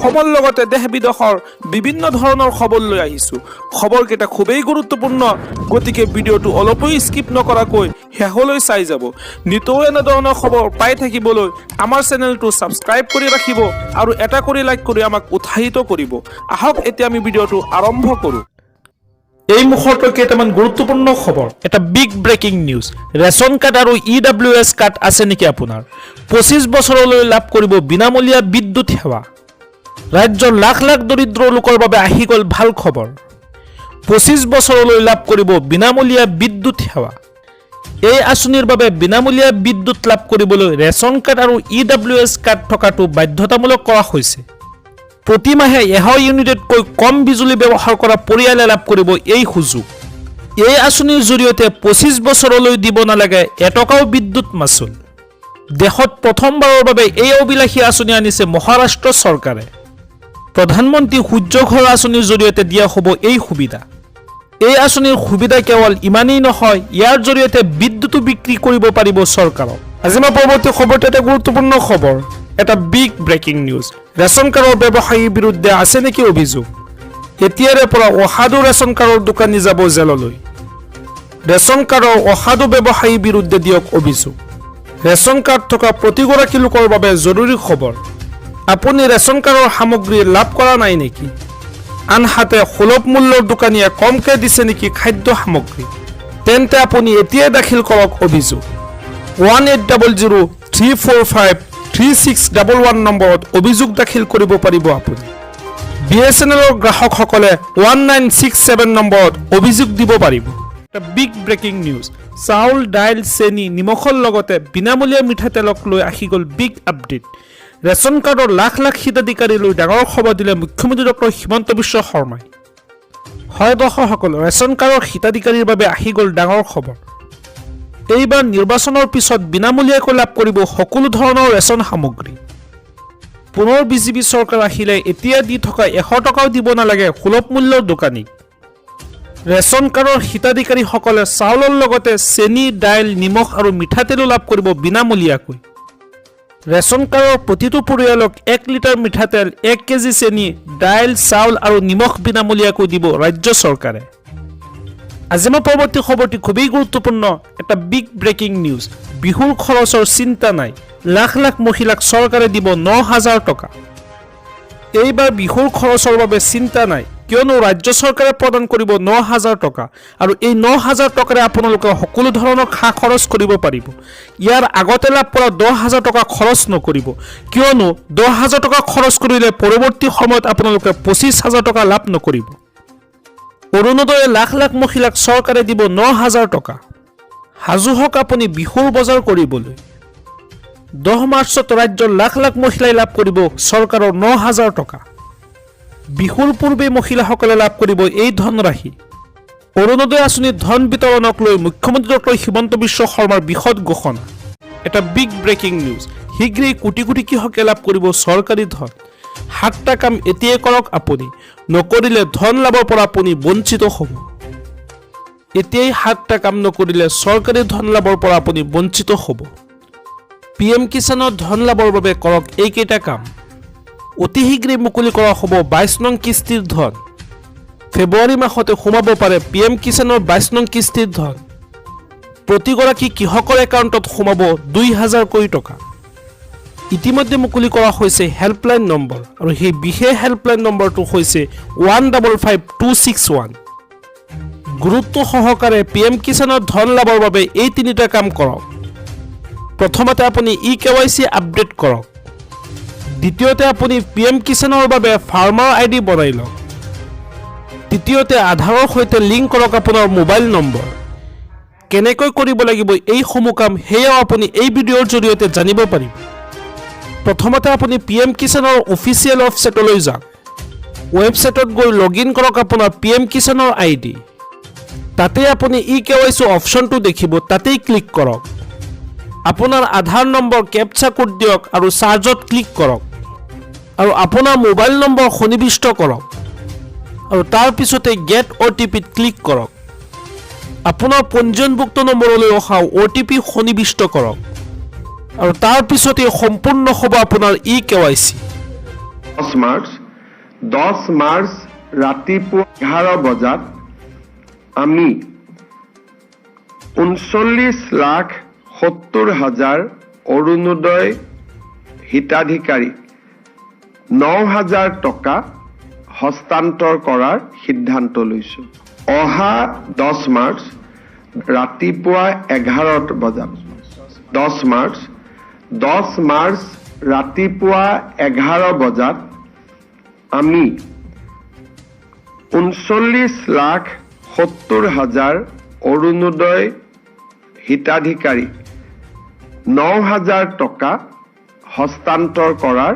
অসমৰ লগতে দেশ বিদেশৰ বিভিন্ন ধৰণৰ খবৰ লৈ আহিছোঁ। খবৰকেইটা খুবেই গুৰুত্বপূৰ্ণ, গতিকে ভিডিঅ'টো অলপো স্কিপ নকৰাকৈ শেষলৈ চাই যাব। নিতৌ এনেধৰণৰ খবৰ পাই থাকিবলৈ আমাৰ চেনেলটো ছাবস্ক্ৰাইব কৰি ৰাখিব আৰু এটা কৰি লাইক কৰি আমাক উৎসাহিত কৰিব। আহক এতিয়া আমি ভিডিঅ'টো আৰম্ভ কৰোঁ। এই মুহূৰ্তৰ কেইটামান গুৰুত্বপূৰ্ণ খবৰ। এটা big breaking news. Ration card আৰু EWS কাৰ্ড আছে নেকি আপোনাৰ? 25 বছৰলৈ লাভ কৰিব বিনামূলীয়া বিদ্যুৎ সেৱা। ৰাজ্যৰ লাখ লাখ দৰিদ্ৰ লোকৰ বাবে আহি গ'ল ভাল খবৰ। 25 বছৰলৈ লাভ কৰিব বিনামূলীয়া বিদ্যুৎ সেৱা। এই আঁচনিৰ বাবে বিনামূলীয়া বিদ্যুৎ লাভ কৰিবলৈ ৰেচন কাৰ্ড আৰু EWS কাৰ্ড থকাটো বাধ্যতামূলক কৰা হৈছে। প্ৰতি মাহে 100 ইউনিটতকৈ কম বিজুলী ব্যৱহাৰ কৰা পৰিয়ালে লাভ কৰিব এই সুযোগ। এই আঁচনিৰ জৰিয়তে 25 বছৰলৈ দিব নালাগে এটকাও বিদ্যুৎ মাচুল। দেশত প্ৰথমবাৰৰ বাবে এই অভিলাষী আঁচনি আনিছে মহাৰাষ্ট্ৰ চৰকাৰে। প্ৰধানমন্ত্ৰী সূৰ্য ঘৰ আঁচনিৰ জৰিয়তে দিয়া হ'ব এই সুবিধা। এই আঁচনিৰ সুবিধা কেৱল ইমানেই নহয়, ইয়াৰ জৰিয়তে বিদ্যুতো বিক্ৰী কৰিব পাৰিব চৰকাৰক। আজি মই পৰৱৰ্তী খবৰটো এটা গুৰুত্বপূৰ্ণ খবৰ, এটা বিগ ব্ৰেকিং নিউজ। ৰেচন কাৰ্ডৰ ব্যৱসায়ীৰ বিৰুদ্ধে আছে নেকি অভিযোগ? এতিয়াৰে পৰা অসাধু ৰেচন কাৰ্ডৰ দোকানী যাব জেললৈ। ৰেচন কাৰ্ডৰ অসাধু ব্যৱসায়ীৰ বিৰুদ্ধে দিয়ক অভিযোগ। ৰেচন কাৰ্ড থকা প্ৰতিগৰাকী লোকৰ বাবে জৰুৰী খবৰ। আপুনি ৰেচন কাৰ্ডৰ সামগ্ৰী লাভ কৰা নাই নেকি? আনহাতে সুলভ মূল্যৰ দোকানীয়ে কমকৈ দিছে নেকি খাদ্য সামগ্ৰী? তেন্তে আপুনি এতিয়াই দাখিল কৰক অভিযোগ। 1800-345-3611 নম্বৰত অভিযোগ দাখিল কৰিব পাৰিব আপুনি। BSNLৰ গ্ৰাহকসকলে 1967 নম্বৰত অভিযোগ দিব পাৰিব। এটা বিগ ব্ৰেকিং নিউজ। চাউল, দাইল, চেনি, নিমখৰ লগতে বিনামূলীয়া মিঠাতেলক লৈ আহি গ'ল বিগ আপডেট। ৰেচন কাৰ্ডৰ লাখ লাখ হিতাধিকাৰীলৈ ডাঙৰ খবৰ দিলে মুখ্যমন্ত্ৰী ডক্টৰ হিমন্ত বিশ্ব শৰ্মাই। হয় দৰ্শকসকল, ৰেচন কাৰ্ডৰ হিতাধিকাৰীৰ বাবে আহি গ'ল ডাঙৰ খবৰ। এইবাৰ নিৰ্বাচনৰ পিছত বিনামূলীয়াকৈ লাভ কৰিব সকলো ধৰণৰ ৰেচন সামগ্ৰী। পুনৰ বিজেপি চৰকাৰ আহিলে এতিয়া দি থকা 100 টকাও দিব নালাগে সুলভ মূল্যৰ দোকানীক। ৰেচন কাৰ্ডৰ হিতাধিকাৰীসকলে চাউলৰ লগতে চেনি, দাইল, নিমখ আৰু মিঠাতেলো লাভ কৰিব বিনামূলীয়াকৈ। ৰেচন কাৰ্ডৰ প্ৰতিটো পৰিয়ালক 1 লিটাৰ মিঠাতেল, 1 কেজি চেনি, দাইল, চাউল আৰু নিমখ বিনামূলীয়াকৈ দিব ৰাজ্য চৰকাৰে। আজি মই পৰৱৰ্তী খবৰটি খুবেই গুৰুত্বপূৰ্ণ, এটা বিগ ব্ৰেকিং নিউজ। বিহুৰ খৰচৰ চিন্তা নাই, লাখ লাখ মহিলাক চৰকাৰে দিব 9,000 টকা। এইবাৰ বিহুৰ খৰচৰ বাবে চিন্তা নাই, কিয়নো ৰাজ্য চৰকাৰে প্ৰদান কৰিব 9,000 টকা আৰু এই 9,000 টকাৰে আপোনালোকে সকলো ধৰণৰ খা খৰচ কৰিব পাৰিব। ইয়াৰ আগতে লাভ কৰা 10,000 টকা খৰচ নকৰিব, কিয়নো 10,000 টকা খৰচ কৰিলে পৰৱৰ্তী সময়ত আপোনালোকে 25,000 টকা লাভ নকৰিব। অৰুণোদয়ে লাখ লাখ মহিলাক চৰকাৰে দিব 9,000 টকা। সাজু হওক আপুনি বিহুৰ বজাৰ কৰিবলৈ। 10 মাৰ্চত ৰাজ্যৰ লাখ লাখ মহিলাই লাভ কৰিব চৰকাৰৰ 9,000 টকা। বিহুৰ পূৰ্বে মহিলাসকলে লাভ কৰিব এই ধনৰাশি। অৰুণোদয় আঁচনিৰ ধন বিতৰণক লৈ মুখ্যমন্ত্ৰী ডক্টৰ হিমন্ত বিশ্ব শৰ্মাৰ বিশদ ঘোষণা। এটা বিগ ব্ৰেকিং নিউজ। শীঘ্ৰেই কোটি কোটি কৃষকে লাভ কৰিব চৰকাৰী ধন। 7টা কাম এতিয়াই কৰক আপুনি, নকৰিলে ধন লাভৰ পৰা আপুনি বঞ্চিত হ'ব। এতিয়াই 7টা কাম নকৰিলে চৰকাৰী ধন লাভৰ পৰা আপুনি বঞ্চিত হ'ব। PM কিষাণৰ ধন লাভৰ বাবে কৰক এইকেইটা কাম। অতি শীঘ্ৰেই মুকলি কৰা হ'ব 22 নং কিস্তিৰ ধন। ফেব্ৰুৱাৰী মাহতে সোমাব পাৰে PM কিষাণৰ 22 নং কিস্তিৰ ধন। প্ৰতিগৰাকী কৃষকৰ একাউণ্টত সোমাব 2,000 কোটি টকা। ইতিমধ্যে মুকলি কৰা হৈছে হেল্পলাইন নম্বৰ আৰু সেই বিশেষ হেল্পলাইন নম্বৰটো হৈছে 155261। গুৰুত্ব সহকাৰে PM কিষাণৰ ধন লাভৰ বাবে এই 3টা কাম কৰক। প্ৰথমতে আপুনি EKYC আপডেট কৰক। দ্বিতীয়তে আপুনি PM কিষাণৰ বাবে ফাৰ্মাৰ ID বনাই লওক। তৃতীয়তে আধাৰৰ সৈতে লিংক কৰক আপোনাৰ মোবাইল নম্বৰ। কেনেকৈ কৰিব লাগিব এইসমূহ কাম সেয়াও আপুনি এই ভিডিঅ'ৰ জৰিয়তে জানিব পাৰিব। প্ৰথমতে আপুনি PM কিষাণৰ অফিচিয়েল ৱেবছাইটলৈ যাওক। ৱেবছাইটত গৈ লগইন কৰক আপোনাৰ PM কিষাণৰ ID। তাতে আপুনি EKYC অপশ্যনটো দেখিব, তাতেই ক্লিক কৰক। আপোনাৰ আধাৰ নম্বৰ কেপচা কোড দিয়ক আৰু চাৰ্জত ক্লিক কৰক আৰু আপোনাৰ মোবাইল নম্বৰ সন্নিবিষ্ট কৰক আৰু তাৰ পিছতে গেট OTP-ত ক্লিক কৰক। আপোনাৰ পঞ্জীয়নভুক্ত নম্বৰলৈ অহা OTP সন্নিবিষ্ট কৰক আৰু তাৰ পিছতে সম্পূৰ্ণ হ'ব আপোনাৰ EKYC। 10 মাৰ্চ ৰাতিপুৱা 11 বজাত আমি 39,70,000 অৰুণোদয় হিতাধিকাৰীক 9,000 টকা হস্তান্তৰ কৰাৰ সিদ্ধান্ত লৈছোঁ। অহা 10 মাৰ্চ ৰাতিপুৱা 11 বজাত 10 মাৰ্চ ৰাতিপুৱা 11 বজাত আমি 39,70,000 অৰুণোদয় হিতাধিকাৰীক 9,000 টকা হস্তান্তৰ কৰাৰ